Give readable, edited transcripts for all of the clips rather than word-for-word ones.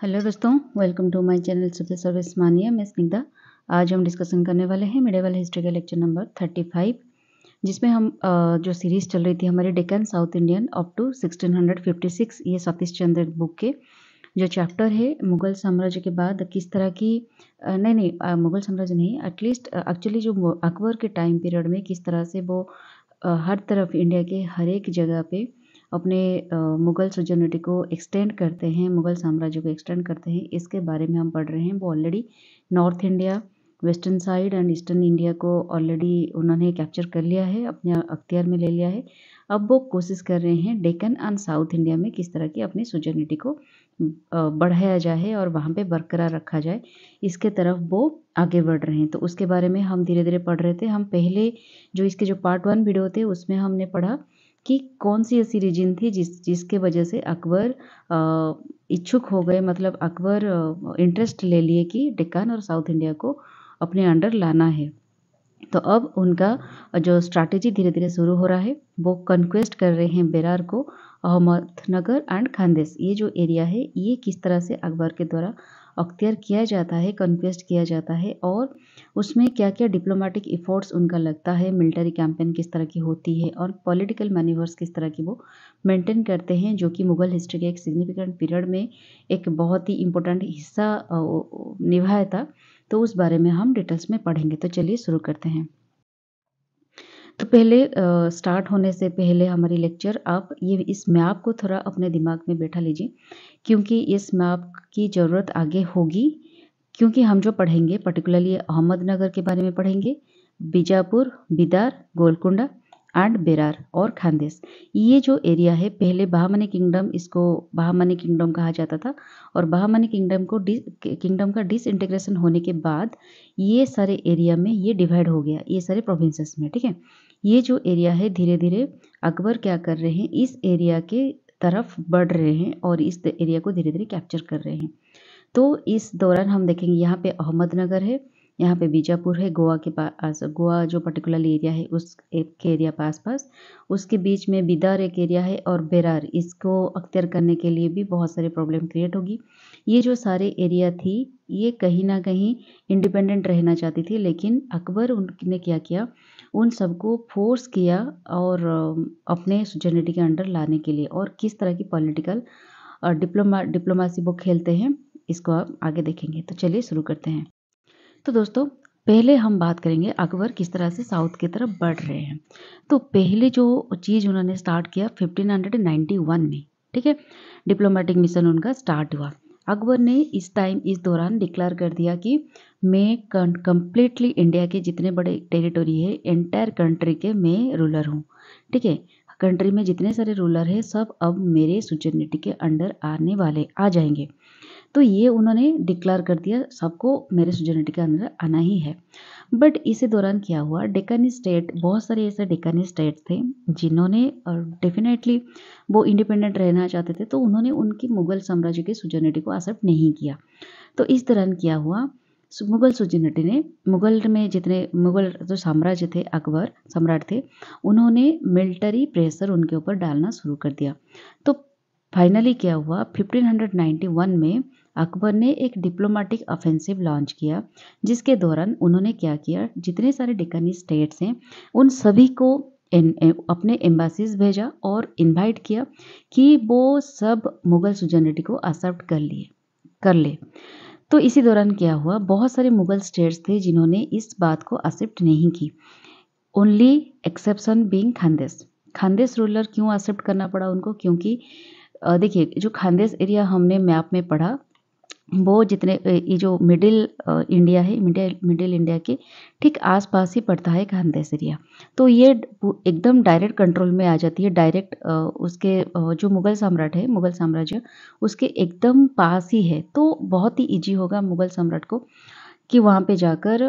Hello दोस्तों, welcome to my channel civil service mania. मैं स्निग्धा। आज हम डिस्कशन करने वाले हैं मिडिवल हिस्ट्री का लेक्चर नंबर 35, जिसमें हम जो सीरीज़ चल रही थी हमारी Deccan south Indian up to 1656, ये सतीश चंद्र बुक के जो चैप्टर है मुग़ल साम्राज्य के बाद किस तरह की मुग़ल साम्राज्य नहीं, एटलीस्ट एक्चुअली जो अकबर के टाइम पीरियड में किस तरह से वो हर तरफ इंडिया के हर एक जगह पे अपने मुग़ल सुजनिटी को एक्सटेंड करते हैं, मुग़ल साम्राज्य को एक्सटेंड करते हैं, इसके बारे में हम पढ़ रहे हैं। वो already north India, western side and eastern India को ऑलरेडी उन्होंने कैप्चर कर लिया है, अपने अख्तियार में ले लिया है। अब वो कोशिश कर रहे हैं डेक्कन एंड साउथ इंडिया में किस तरह की अपनी सुजनिटी को बढ़ाया जाए और वहाँ पे बरकरार रखा जाए, इसके तरफ वो आगे बढ़ रहे हैं। तो उसके बारे में हम धीरे धीरे पढ़ रहे थे। हम पहले जो इसके जो पार्ट 1 वीडियो थे उसमें हमने पढ़ा कि कौन सी ऐसी रीजन थी जिसके वजह से अकबर इच्छुक हो गए, मतलब अकबर इंटरेस्ट ले लिए कि डेक्कन और साउथ इंडिया को अपने अंडर लाना है। तो अब उनका जो स्ट्रैटेजी धीरे धीरे शुरू हो रहा है, वो कन्क्वेस्ट कर रहे हैं बेरार को, अहमदनगर एंड खानदेश, ये जो एरिया है ये किस तरह से अकबर के द्वारा अख्तियार किया जाता है, कन्क्वेस्ट किया जाता है, और उसमें क्या क्या डिप्लोमेटिक एफर्ट्स उनका लगता है, मिलिट्री कैंपेन किस तरह की होती है और पॉलिटिकल मैन्यूवर्स किस तरह की वो मेंटेन करते हैं, जो कि मुग़ल हिस्ट्री के एक सिग्निफिकेंट पीरियड में एक बहुत ही इम्पोर्टेंट हिस्सा निभाया था। तो उस बारे में हम डिटेल्स में पढ़ेंगे। तो चलिए शुरू करते हैं। तो पहले स्टार्ट होने से पहले हमारी लेक्चर आप ये इस मैप को थोड़ा अपने दिमाग में बैठा लीजिए, क्योंकि इस मैप की ज़रूरत आगे होगी, क्योंकि हम जो पढ़ेंगे पर्टिकुलरली अहमदनगर के बारे में पढ़ेंगे, बीजापुर, बिदार, गोलकुंडा एंड बेरार और खानदेश। ये जो एरिया है, पहले बहामनी किंगडम, इसको बहामनी किंगडम कहा जाता था, और बहामनी किंगडम का डिसइंटीग्रेशन होने के बाद ये सारे एरिया में ये डिवाइड हो गया, ये सारे प्रोविंसेस में। ठीक है, ये जो एरिया है धीरे धीरे अकबर क्या कर रहे हैं, इस एरिया के तरफ बढ़ रहे हैं और इस एरिया को धीरे धीरे कैप्चर कर रहे हैं। तो इस दौरान हम देखेंगे यहाँ पे अहमदनगर है, यहाँ पे बीजापुर है, गोवा के पास, गोवा जो पर्टिकुलर एरिया है उस एक एरिया पास, उसके बीच में बिदार एक एरिया है, और बेरार, इसको अख्तियार करने के लिए भी बहुत सारे प्रॉब्लम क्रिएट होगी। ये जो सारे एरिया थी ये कहीं ना कहीं इंडिपेंडेंट रहना चाहती थी, लेकिन अकबर उनने क्या किया, उन सबको फोर्स किया और अपने सुजनिटी के अंडर लाने के लिए, और किस तरह की पॉलिटिकल डिप्लोमेसी वो खेलते हैं, इसको आप आगे देखेंगे। तो चलिए शुरू करते हैं। तो दोस्तों, पहले हम बात करेंगे अकबर किस तरह से साउथ की तरफ बढ़ रहे हैं। तो पहले जो चीज़ उन्होंने स्टार्ट किया 1591 में, ठीक है, डिप्लोमेटिक मिशन उनका स्टार्ट हुआ। अकबर ने इस दौरान डिक्लेयर कर दिया कि मैं कंप्लीटली इंडिया के जितने बड़े टेरिटोरी है, एंटायर कंट्री के मैं रूलर हूँ। ठीक है, कंट्री में जितने सारे रूलर है सब अब मेरे सुजनिटी के अंडर आ जाएंगे। तो ये उन्होंने डिक्लेयर कर दिया, सबको मेरे सुजनिटी के अंदर आना ही है। बट इसी दौरान क्या हुआ, डेक्कनी स्टेट, बहुत सारे ऐसे डेक्कनी स्टेट थे जिन्होंने डेफिनेटली वो इंडिपेंडेंट रहना चाहते थे, तो उन्होंने उनकी मुग़ल साम्राज्य की सुजनिटी को एक्सेप्ट नहीं किया। तो इस दौरान क्या हुआ, मुग़ल सुजनिटी ने, मुग़ल में जितने मुग़ल जो साम्राज्य थे, अकबर सम्राट थे, उन्होंने मिलिट्री प्रेशर उनके ऊपर डालना शुरू कर दिया। तो फाइनली क्या हुआ, 1591 में अकबर ने एक डिप्लोमेटिक ऑफेंसिव लॉन्च किया, जिसके दौरान उन्होंने क्या किया, जितने सारे डेक्कनी स्टेट्स हैं उन सभी को अपने एम्बेसीज भेजा और इनवाइट किया कि वो सब मुग़ल सुजनिटी को एक्सेप्ट कर ले। तो इसी दौरान क्या हुआ, बहुत सारे मुग़ल स्टेट्स थे जिन्होंने इस बात को एक्सेप्ट नहीं की, only exception being Khandesh. Khandesh ruler क्यों एक्सेप्ट करना पड़ा उनको, क्योंकि देखिए जो खानदेश एरिया हमने मैप में पढ़ा, वो जितने ये जो इंडिया है, मिडिल इंडिया के ठीक आसपास ही पड़ता है खानदेश एरिया। तो ये एकदम डायरेक्ट कंट्रोल में आ जाती है, डायरेक्ट उसके जो मुग़ल सम्राट है, मुग़ल साम्राज्य उसके एकदम पास ही है। तो बहुत ही ईजी होगा मुग़ल सम्राट को कि वहाँ पे जाकर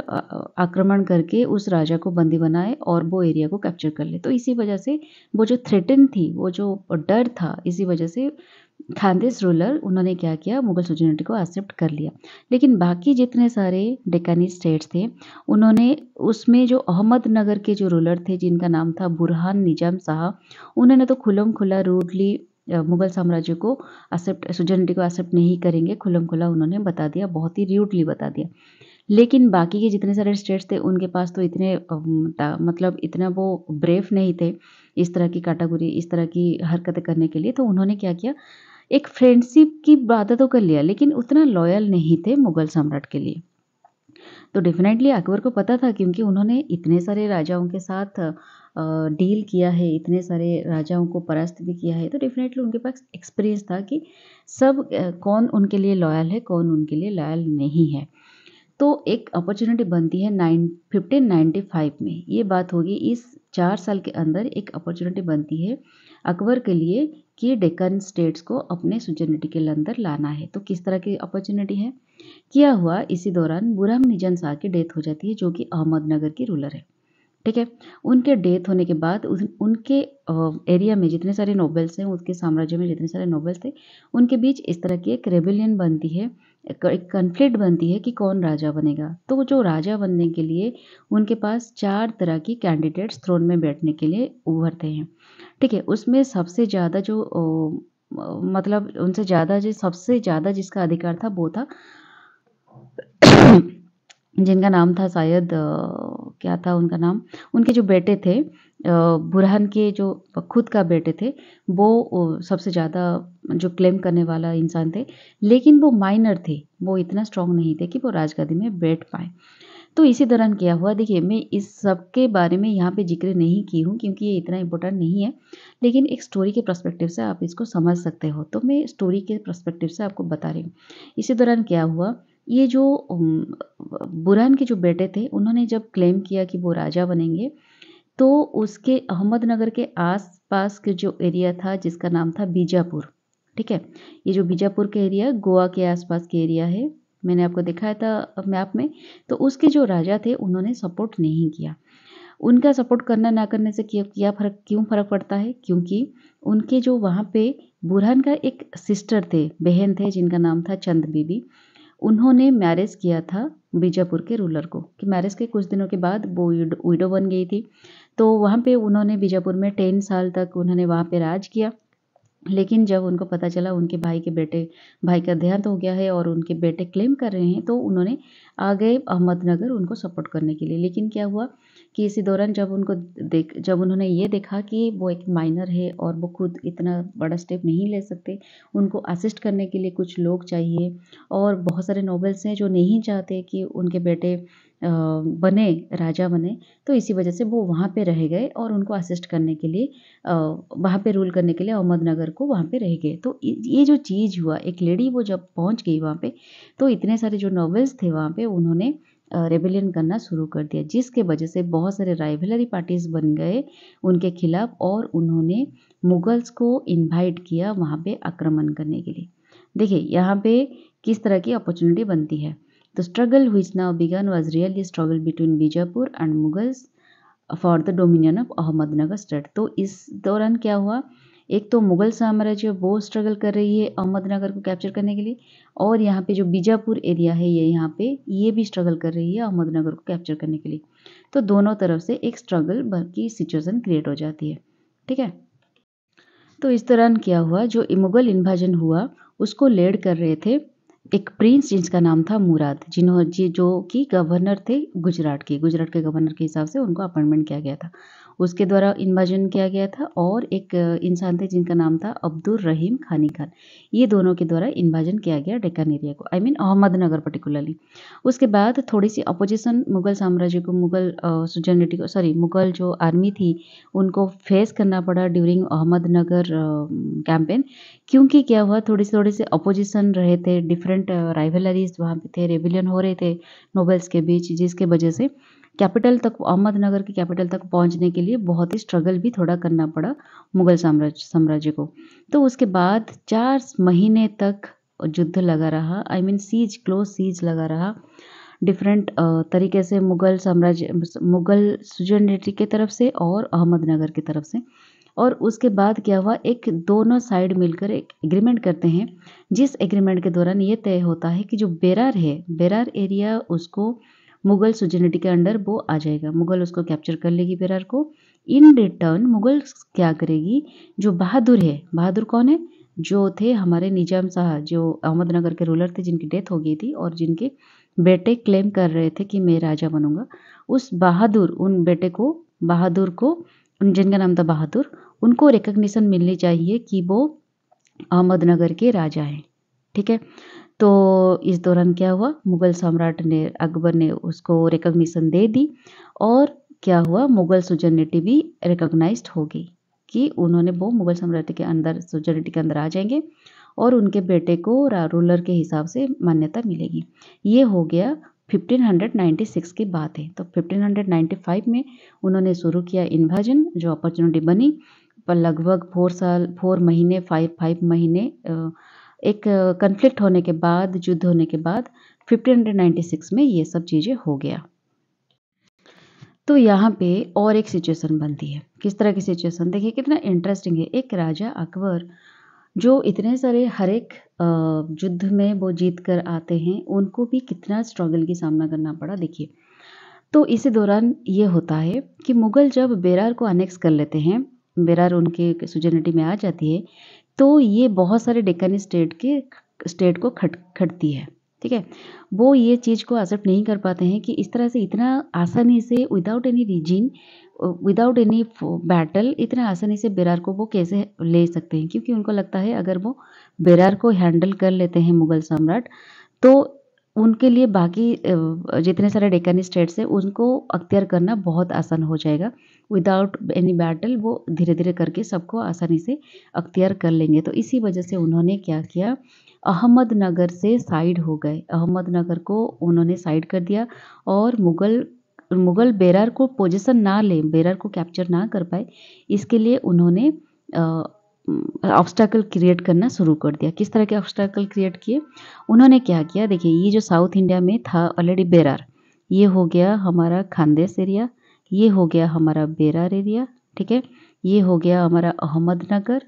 आक्रमण करके उस राजा को बंदी बनाए और वो एरिया को कैप्चर कर ले। तो इसी वजह से वो जो थ्रेटन थी, वो जो डर था, इसी वजह से खानदेश रूलर उन्होंने क्या किया, मुग़ल सुजनिटी को एक्सेप्ट कर लिया। लेकिन बाकी जितने सारे डेक्कनी स्टेट्स थे, उन्होंने उसमें जो अहमदनगर के जो रूलर थे जिनका नाम था बुरहान निजाम शाह, उन्होंने तो खुल्लम खुल्ला रूडली मुगल साम्राज्य को सुजनिटी को एक्सेप्ट नहीं करेंगे, खुल्लम खुल्ला उन्होंने बता दिया, बहुत ही र्यूडली बता दिया। लेकिन बाकी के जितने सारे स्टेट्स थे उनके पास तो इतने मतलब इतना वो ब्रेव नहीं थे इस तरह की कैटेगरी, इस तरह की हरकतें करने के लिए। तो उन्होंने क्या किया, एक फ्रेंडशिप की वादा तो कर लिया, लेकिन उतना लॉयल नहीं थे मुगल सम्राट के लिए। तो डेफिनेटली अकबर को पता था, क्योंकि उन्होंने इतने सारे राजाओं के साथ डील किया है, इतने सारे राजाओं को परास्त भी किया है, तो डेफिनेटली उनके पास एक्सपीरियंस था कि सब कौन उनके लिए लॉयल है, कौन उनके लिए लॉयल नहीं है। तो एक अपॉर्चुनिटी बनती है 1595 में, ये बात होगी इस 4 साल के अंदर एक अपॉर्चुनिटी बनती है अकबर के लिए कि डेक्कन स्टेट्स को अपने सुजनिटी के अंदर लाना है। तो किस तरह की अपॉर्चुनिटी है, किया हुआ इसी दौरान बुरहम निजाम शाह की डेथ हो जाती है, जो कि अहमदनगर की रूलर है। ठीक है, उनके डेथ होने के बाद उनके एरिया में जितने सारे नोबल्स हैं, उसके साम्राज्य में जितने सारे नोबल्स थे, उनके बीच इस तरह की एक रेबेलियन बनती है, एक कन्फ्लिक्ट बनती है कि कौन राजा बनेगा। तो जो राजा बनने के लिए उनके पास 4 तरह की कैंडिडेट्स थ्रोन में बैठने के लिए उभरते हैं। ठीक है, उसमें सबसे ज़्यादा जो मतलब उनसे ज़्यादा जो सबसे ज़्यादा जिसका अधिकार था वो था जिनका नाम था शायद क्या था उनका नाम, उनके जो बेटे थे बुरहान के जो खुद का बेटे थे, वो सबसे ज़्यादा जो क्लेम करने वाला इंसान थे, लेकिन वो माइनर थे, वो इतना स्ट्रांग नहीं थे कि वो राजगद्दी में बैठ पाए। तो इसी दौरान क्या हुआ, देखिए मैं इस सब के बारे में यहाँ पे जिक्र नहीं की हूँ क्योंकि ये इतना इम्पोर्टेंट नहीं है, लेकिन एक स्टोरी के पर्सपेक्टिव से आप इसको समझ सकते हो, तो मैं स्टोरी के पर्सपेक्टिव से आपको बता रही हूँ। इसी दौरान क्या हुआ, ये जो बुरहान के जो बेटे थे, उन्होंने जब क्लेम किया कि वो राजा बनेंगे, तो उसके अहमदनगर के आस-पास के जो एरिया था जिसका नाम था बीजापुर, ठीक है? ये जो बीजापुर का एरिया गोवा के आस-पास के एरिया है, मैंने आपको दिखाया था मैप में, तो उसके जो राजा थे उन्होंने सपोर्ट नहीं किया। उनका सपोर्ट करना ना करने से क्यों फ़र्क पड़ता है? क्योंकि उनके जो वहाँ पे बुरहान का एक सिस्टर थे, बहन थे जिनका नाम था चंद बीबी। उन्होंने मैरिज किया था बीजापुर के रूलर को, कि मैरिज के कुछ दिनों के बाद वो विडो बन गई थी। तो वहाँ पे उन्होंने बीजापुर में 10 साल तक उन्होंने वहाँ पे राज किया। लेकिन जब उनको पता चला उनके भाई का देहांत हो गया है और उनके बेटे क्लेम कर रहे हैं, तो उन्होंने आ गए अहमदनगर उनको सपोर्ट करने के लिए। लेकिन क्या हुआ कि इसी दौरान जब उन्होंने ये देखा कि वो एक माइनर है और वो खुद इतना बड़ा स्टेप नहीं ले सकते, उनको असिस्ट करने के लिए कुछ लोग चाहिए और बहुत सारे नोबल्स हैं जो नहीं चाहते कि उनके बेटे राजा बने, तो इसी वजह से वो वहाँ पे रह गए और उनको असिस्ट करने के लिए वहाँ पे रूल करने के लिए अहमदनगर को वहाँ पे रह गए। तो ये जो चीज़ हुआ, एक लेडी वो जब पहुँच गई वहाँ पे, तो इतने सारे जो नॉवेल्स थे वहाँ पे उन्होंने रेबेलियन करना शुरू कर दिया, जिसके वजह से बहुत सारे राइवलरी पार्टीज़ बन गए उनके खिलाफ और उन्होंने मुगल्स को इनवाइट किया वहाँ पे आक्रमण करने के लिए। देखिए यहाँ पे किस तरह की अपॉर्चुनिटी बनती है। The struggle which now began was really a struggle between Bijapur and Mughals for the dominion of Ahmednagar state. तो इस दौरान क्या हुआ, एक तो मुगल साम्राज्य वो स्ट्रगल कर रही है अहमदनगर को कैप्चर करने के लिए, और यहाँ पे जो बीजापुर एरिया है यहाँ पे ये भी स्ट्रगल कर रही है अहमदनगर को कैप्चर करने के लिए। तो दोनों तरफ से एक स्ट्रगल की सिचुएशन क्रिएट हो जाती है। ठीक है, तो इस दौरान क्या हुआ, जो मुगल इन्वाजन हुआ उसको लीड कर रहे थे एक प्रिंस जिसका नाम था मुराद, जो कि गवर्नर थे गुजरात के गवर्नर के हिसाब से उनको अपॉइंटमेंट किया गया था। उसके द्वारा इन्वाजन किया गया था और एक इंसान थे जिनका नाम था अब्दुल रहीम खानी खान। ये दोनों के द्वारा इन्वाजन किया गया डेक्कन एरिया को, आई मीन अहमदनगर पर्टिकुलरली। उसके बाद थोड़ी सी अपोजिशन मुगल साम्राज्य को, मुगल जो आर्मी थी उनको फेस करना पड़ा ड्यूरिंग अहमदनगर कैंपेन। क्योंकि क्या हुआ, थोड़े से अपोजिशन रहे थे, डिफरेंट राइवलरीज वहाँ पे थे, रेबिलियन हो रहे थे नोबल्स के बीच, जिसके वजह से अहमदनगर की कैपिटल तक पहुँचने के लिए बहुत ही स्ट्रगल भी थोड़ा करना पड़ा मुगल साम्राज्य को। तो उसके बाद 4 महीने तक युद्ध लगा रहा, आई मीन क्लोज सीज लगा रहा डिफरेंट तरीके से मुगल सुजनिटी की तरफ से और अहमदनगर की तरफ से। और उसके बाद क्या हुआ, एक दोनों साइड मिलकर एक एग्रीमेंट करते हैं, जिस एग्रीमेंट के दौरान ये तय होता है कि जो बेरार एरिया उसको मुगल सुजनिटी के अंडर वो आ जाएगा, मुगल उसको कैप्चर कर लेगी बेरार को, इन रिटर्न मुगल क्या करेगी, जो बहादुर है, बहादुर कौन है, जो थे हमारे निजाम शाह, जो अहमदनगर के रूलर थे, जिनकी डेथ हो गई थी और जिनके बेटे क्लेम कर रहे थे कि मैं राजा बनूंगा, उस बहादुर, उन बेटे को, बहादुर को, जिनका नाम था बहादुर, उनको रिकग्निशन मिलनी चाहिए कि वो अहमदनगर के राजा हैं। ठीक है, तो इस दौरान क्या हुआ, मुगल सम्राट ने, अकबर ने उसको रिकग्निशन दे दी और क्या हुआ, मुगल सुजनिटी भी रिकॉग्नाइज्ड हो गई कि उन्होंने, वो मुगल साम्राज्य के अंदर, सुजनिटी के अंदर आ जाएंगे और उनके बेटे को रूलर के हिसाब से मान्यता मिलेगी। ये हो गया 1596 की बात है। तो 1595 में उन्होंने शुरू किया इन्वाजन, जो अपॉर्चुनिटी बनी, पर लगभग 4 महीने, 5 महीने एक कन्फ्लिक्ट होने के बाद, युद्ध होने के बाद 1596 में ये सब चीज़ें हो गया। तो यहाँ पे और एक सिचुएशन बनती है। किस तरह की सिचुएशन, देखिए कितना इंटरेस्टिंग है। एक राजा अकबर, जो इतने सारे हर एक युद्ध में वो जीत कर आते हैं, उनको भी कितना स्ट्रगल की सामना करना पड़ा, देखिए। तो इसी दौरान ये होता है कि मुगल जब बेरार को अनेक्स कर लेते हैं, बेरार उनके सुजनिटी में आ जाती है, तो ये बहुत सारे डेक्कनी स्टेट को खटती है। ठीक है, वो ये चीज़ को एक्सेप्ट नहीं कर पाते हैं कि इस तरह से इतना आसानी से, without any reason, without any battle, इतना आसानी से बेरार को वो कैसे ले सकते हैं, क्योंकि उनको लगता है अगर वो बेरार को हैंडल कर लेते हैं मुगल सम्राट, तो उनके लिए बाकी जितने सारे डेक्कनी स्टेट्स हैं उनको अख्तियार करना बहुत आसान हो जाएगा। विदाउट एनी बैटल वो धीरे धीरे करके सबको आसानी से अख्तियार कर लेंगे। तो इसी वजह से उन्होंने क्या किया, अहमदनगर से साइड हो गए, अहमदनगर को उन्होंने साइड कर दिया और मुगल बेरार को पोजीशन ना ले, बेरार को कैप्चर ना कर पाए, इसके लिए उन्होंने ऑब्स्टैकल क्रिएट करना शुरू कर दिया। किस तरह के ऑब्स्टैकल क्रिएट किए, उन्होंने क्या किया, देखिए ये जो साउथ इंडिया में था ऑलरेडी बेरार, ये हो गया हमारा खानदेश एरिया, ये हो गया हमारा बेरार एरिया, ठीक है, ये हो गया हमारा अहमदनगर,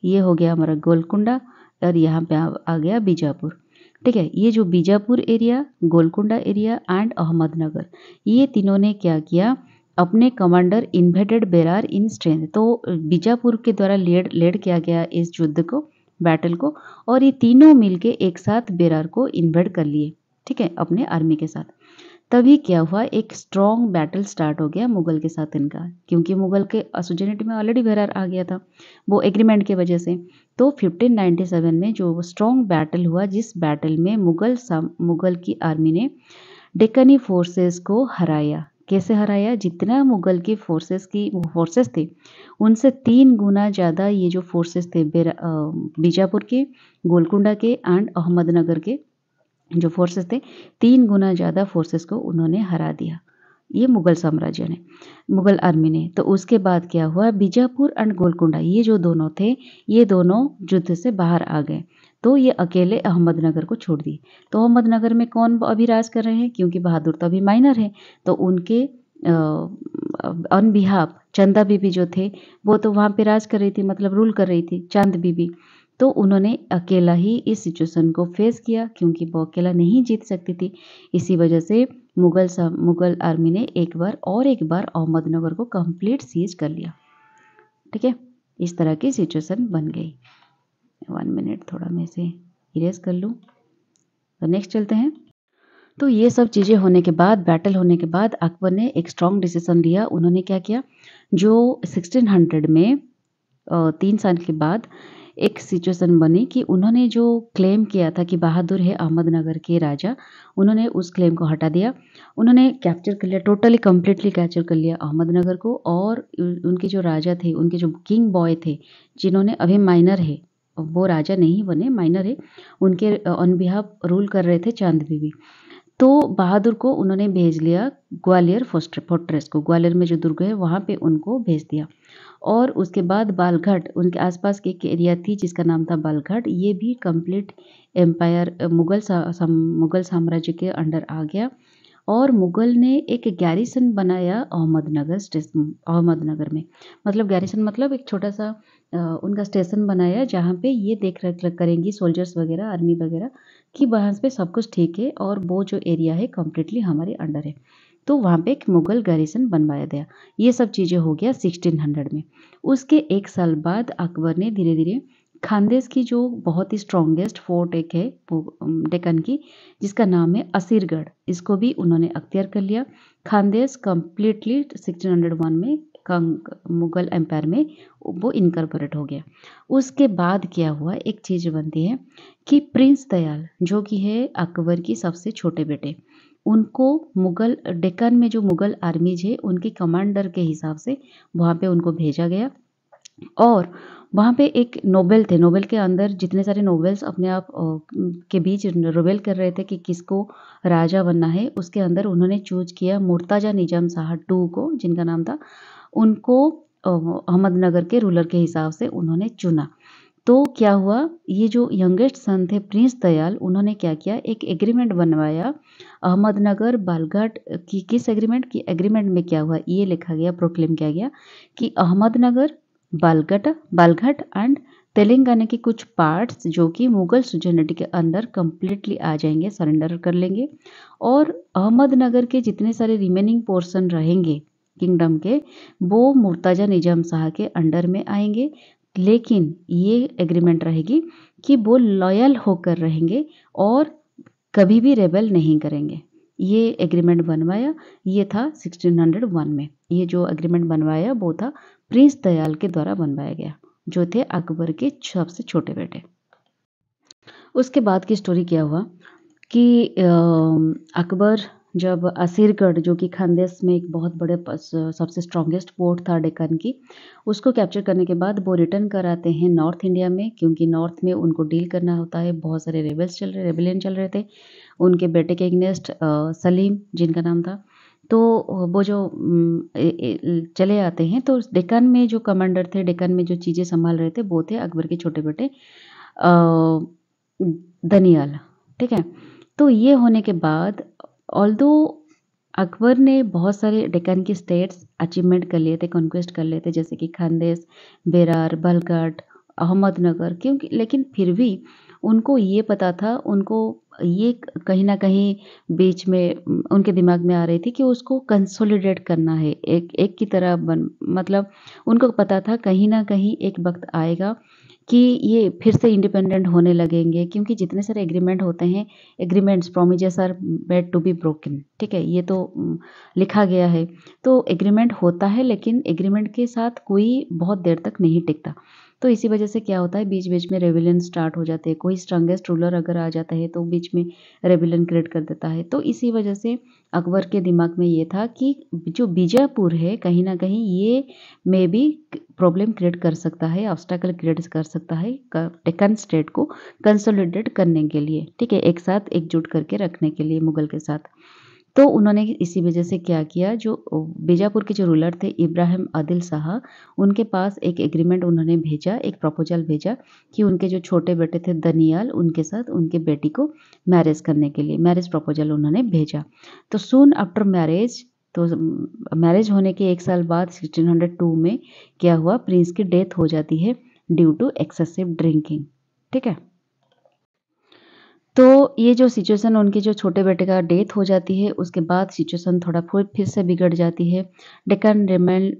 ये हो गया हमारा गोलकुंडा और यहाँ पे आ गया बीजापुर। ठीक है, ये जो Bijapur area, Golconda area and Ahmednagar, ये तीनों ने क्या किया, अपने commander invaded Berar in strength. तो बीजापुर के द्वारा लीड किया गया इस युद्ध को, बैटल को, और ये तीनों मिलके एक साथ बेरार को इन्वेड कर लिए, ठीक है, अपने आर्मी के साथ। तभी क्या हुआ, एक स्ट्रॉन्ग बैटल स्टार्ट हो गया मुगल के साथ इनका, क्योंकि मुगल के सुजनिटी में ऑलरेडी बेरार आ गया था वो एग्रीमेंट की वजह से। तो 1597 में जो स्ट्रॉन्ग बैटल हुआ, जिस बैटल में मुगल की आर्मी ने डेक्कनी फोर्सेस को हराया। कैसे हराया, जितना मुगल की फोर्सेस थे उनसे 3 गुना ज़्यादा ये जो फोर्सेस थे बीजापुर के, गोलकुंडा के एंड अहमदनगर के जो फोर्सेस थे, 3 गुना ज़्यादा फोर्सेस को उन्होंने हरा दिया, ये मुगल साम्राज्य ने, मुगल आर्मी ने। तो उसके बाद क्या हुआ, बीजापुर एंड गोलकुंडा, ये जो दोनों थे, ये दोनों युद्ध से बाहर आ गए। तो ये अकेले अहमदनगर को छोड़ दी। तो अहमदनगर में कौन अभी राज कर रहे हैं, क्योंकि बहादुर तो अभी माइनर है, तो उनके ऑन बिहाफ चंदा बीबी जो थे, वो तो वहाँ पे राज कर रही थी, मतलब रूल कर रही थी, चांद बीबी। तो उन्होंने अकेला ही इस सिचुएशन को फेस किया, क्योंकि वो अकेला नहीं जीत सकती थी। इसी वजह से मुगल आर्मी ने एक बार अहमदनगर को कंप्लीट सीज कर लिया। ठीक है, इस तरह की सिचुएशन बन गई। 1 मिनट, थोड़ा मैं इसे इरेज कर लूँ। तो नेक्स्ट चलते हैं। तो ये सब चीज़ें होने के बाद, बैटल होने के बाद, अकबर ने एक स्ट्रॉन्ग डिसीजन लिया। उन्होंने क्या किया, जो 1600 में 3 साल के बाद एक सिचुएशन बनी कि उन्होंने जो क्लेम किया था कि बहादुर है अहमदनगर के राजा, उन्होंने उस क्लेम को हटा दिया। उन्होंने कैप्चर कर लिया, टोटली कंप्लीटली कैप्चर कर लिया अहमदनगर को, और उनके जो राजा थे, उनके जो किंग बॉय थे, जिन्होंने अभी माइनर है, वो राजा नहीं बने, माइनर है, उनके ऑन बिहाफ रूल कर रहे थे चांद बीबी। तो बहादुर को उन्होंने भेज लिया ग्वालियर फोर्ट्रेस को, ग्वालियर में जो दुर्ग है वहाँ पे उनको भेज दिया। और उसके बाद बालघाट, उनके आसपास की एक एरिया थी जिसका नाम था बालघाट, ये भी कंप्लीट एम्पायर मुगल साम्राज्य के अंडर आ गया। और मुगल ने एक गैरिसन बनाया अहमदनगर में, मतलब गैरिसन मतलब एक छोटा सा उनका स्टेशन बनाया, जहाँ पे ये देख रेख करेंगी सोल्जर्स वगैरह, आर्मी वगैरह, कि वहाँ पे सब कुछ ठीक है और वो जो एरिया है कम्प्लीटली हमारे अंडर है। तो वहाँ पे एक मुगल गारिसन बनवाया गया। ये सब चीज़ें हो गया 1600 में। उसके एक साल बाद अकबर ने धीरे धीरे खानदेश की जो बहुत ही स्ट्रॉन्गेस्ट फोर्ट एक है डेक्कन की, जिसका नाम है असीरगढ़, इसको भी उन्होंने अख्तियार कर लिया। खानदेश कम्प्लीटली 1601 में मुगल एम्पायर में वो इनकॉर्पोरेट हो गया। उसके बाद क्या हुआ, एक चीज़ बनती है कि प्रिंस दयाल जो कि है अकबर की सबसे छोटे बेटे, उनको मुगल डेक्कन में जो मुगल आर्मीज है उनके कमांडर के हिसाब से वहाँ पे उनको भेजा गया। और वहाँ पे एक नोबेल थे, नोबेल के अंदर जितने सारे नोबेल्स अपने आप के बीच रिबेल कर रहे थे कि किसको राजा बनना है, उसके अंदर उन्होंने चूज किया मुर्तजा निजाम शाह टू को, जिनका नाम था, उनको अहमदनगर के रूलर के हिसाब से उन्होंने चुना। तो क्या हुआ, ये जो यंगेस्ट सन थे प्रिंस दयाल, उन्होंने क्या किया, एक एग्रीमेंट बनवाया अहमदनगर बालघाट की। किस एग्रीमेंट की, एग्रीमेंट में क्या हुआ, ये लिखा गया, प्रोक्लेम किया गया कि अहमदनगर, बालघाट एंड तेलंगाना के कुछ पार्ट्स जो कि मुगल सुजनिटी के अंदर कंप्लीटली आ जाएंगे, सरेंडर कर लेंगे, और अहमदनगर के जितने सारे रिमेनिंग पोर्शन रहेंगे किंगडम के, वो मुर्तजा निजाम शाह के अंडर में आएंगे। लेकिन ये एग्रीमेंट रहेगी कि वो लॉयल होकर रहेंगे और कभी भी रेबेल नहीं करेंगे। ये एग्रीमेंट बनवाया, ये था 1601 में। ये जो एग्रीमेंट बनवाया वो था प्रिंस दयाल के द्वारा बनवाया गया, जो थे अकबर के सबसे छोटे बेटे। उसके बाद की स्टोरी क्या हुआ कि अकबर जब असीरगढ़, जो कि खानदेश में एक बहुत बड़े सबसे स्ट्रॉन्गेस्ट फोर्ट था डेक्कन की, उसको कैप्चर करने के बाद वो रिटर्न कर आते हैं नॉर्थ इंडिया में, क्योंकि नॉर्थ में उनको डील करना होता है। बहुत सारे रेबेलियन चल रहे थे उनके बेटे के अगेंस्ट, सलीम जिनका नाम था। तो वो जो चले आते हैं, तो डेक्कन में जो कमांडर थे, डेक्कन में जो चीज़ें संभाल रहे थे, वो थे अकबर के छोटे बेटे दनियाल। ठीक है, तो ये होने के बाद ऑल्दो अकबर ने बहुत सारे डेक्कन की स्टेट्स अचीवमेंट कर लिए थे, कॉन्क्वेस्ट कर लिए थे, जैसे कि खानदेश, बेरार, बालघाट, अहमदनगर, क्योंकि लेकिन फिर भी उनको ये पता था, उनको ये कहीं ना कहीं बीच में उनके दिमाग में आ रही थी कि उसको कंसोलिडेट करना है, एक की तरह मतलब उनको पता था कहीं ना कहीं एक वक्त आएगा कि ये फिर से इंडिपेंडेंट होने लगेंगे, क्योंकि जितने सारे एग्रीमेंट होते हैं, agreements promises are made to be broken. ठीक है, ये तो लिखा गया है। तो एग्रीमेंट होता है, लेकिन एग्रीमेंट के साथ कोई बहुत देर तक नहीं टिकता। तो इसी वजह से क्या होता है, बीच बीच में रेबिलियन स्टार्ट हो जाते हैं। कोई स्ट्रॉन्गेस्ट रूलर अगर आ जाता है तो बीच में रेबिलियन क्रिएट कर देता है। तो इसी वजह से अकबर के दिमाग में ये था कि जो बीजापुर है, कहीं ना कहीं ये मे बी प्रॉब्लम क्रिएट कर सकता है, ऑब्स्टेकल क्रिएट कर सकता है डेक्कन स्टेट को कंसोलिडेट करने के लिए। ठीक है, एक साथ एकजुट करके रखने के लिए मुगल के साथ। तो उन्होंने इसी वजह से क्या किया, जो बीजापुर के जो रूलर थे इब्राहिम आदिल शाह, उनके पास एक एग्रीमेंट उन्होंने भेजा, एक प्रपोजल भेजा कि उनके जो छोटे बेटे थे दनियाल, उनके साथ उनके बेटी को मैरिज करने के लिए मैरिज प्रपोजल उन्होंने भेजा। तो सून आफ्टर मैरिज, तो मैरिज होने के एक साल बाद 1602 में क्या हुआ, प्रिंस की डेथ हो जाती है ड्यू टू एक्सेसिव ड्रिंकिंग। ठीक है, तो ये जो सिचुएशन, उनके जो छोटे बेटे का डेथ हो जाती है, उसके बाद सिचुएशन थोड़ा फिर से बिगड़ जाती है। डेक्कन रिमेन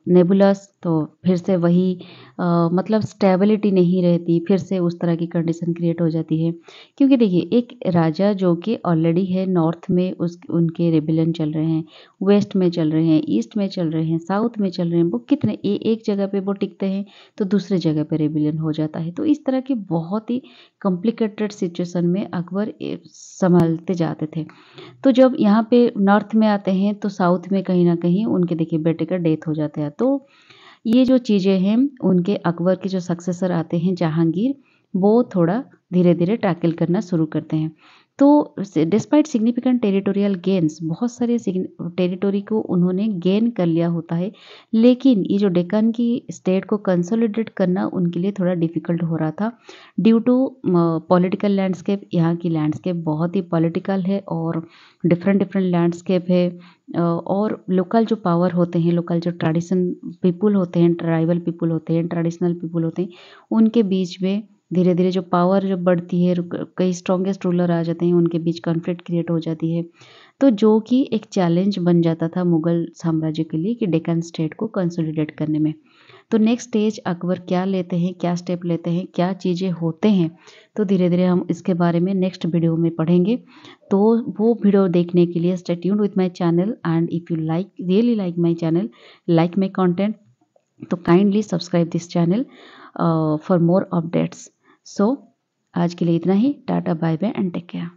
नेबुलस, तो फिर से वही मतलब स्टेबिलिटी नहीं रहती, फिर से उस तरह की कंडीशन क्रिएट हो जाती है। क्योंकि देखिए, एक राजा जो कि ऑलरेडी है नॉर्थ में, उनके रेबिलियन चल रहे हैं, वेस्ट में चल रहे हैं, ईस्ट में चल रहे हैं, साउथ में चल रहे हैं, वो कितने एक जगह पे वो टिकते हैं तो दूसरे जगह पे रेबिलियन हो जाता है। तो इस तरह की बहुत ही कॉम्प्लिकेटेड सिचुएशन में अकबर संभालते जाते थे। तो जब यहाँ पे नॉर्थ में आते हैं तो साउथ में कहीं ना कहीं उनके देखिए बेटे का डेथ हो जाता है। तो ये जो चीज़ें हैं, उनके अकबर के जो सक्सेसर आते हैं जहांगीर, वो थोड़ा धीरे धीरे टैकल करना शुरू करते हैं। तो डिस्पाइट सिग्निफिकेंट टेरिटोरियल गेन्स, बहुत सारे टेरिटोरी को उन्होंने गेन कर लिया होता है, लेकिन ये जो डेक्कन की स्टेट को कंसोलिडेट करना उनके लिए थोड़ा डिफिकल्ट हो रहा था ड्यू टू पॉलिटिकल लैंडस्केप। यहाँ की लैंडस्केप बहुत ही पॉलिटिकल है और डिफरेंट लैंडस्केप है। और लोकल जो पावर होते हैं, लोकल जो ट्रेडिशन पीपुल होते हैं, ट्राइबल पीपुल होते हैं, ट्रेडिशनल पीपुल होते हैं, उनके बीच में धीरे धीरे जो पावर जब बढ़ती है, कई स्ट्रॉन्गेस्ट रूलर आ जाते हैं, उनके बीच कॉन्फ्लिक्ट क्रिएट हो जाती है। तो जो कि एक चैलेंज बन जाता था मुगल साम्राज्य के लिए कि डेक्कन स्टेट को कंसोलिडेट करने में। तो नेक्स्ट स्टेज अकबर क्या लेते हैं, क्या स्टेप लेते हैं, क्या चीज़ें होते हैं, तो धीरे धीरे हम इसके बारे में नेक्स्ट वीडियो में पढ़ेंगे। तो वो वीडियो देखने के लिए stay tuned with my channel, and if you like really like my channel, like my content, तो kindly subscribe this channel for more updates. So आज के लिए इतना ही। Tata, bye bye and take care.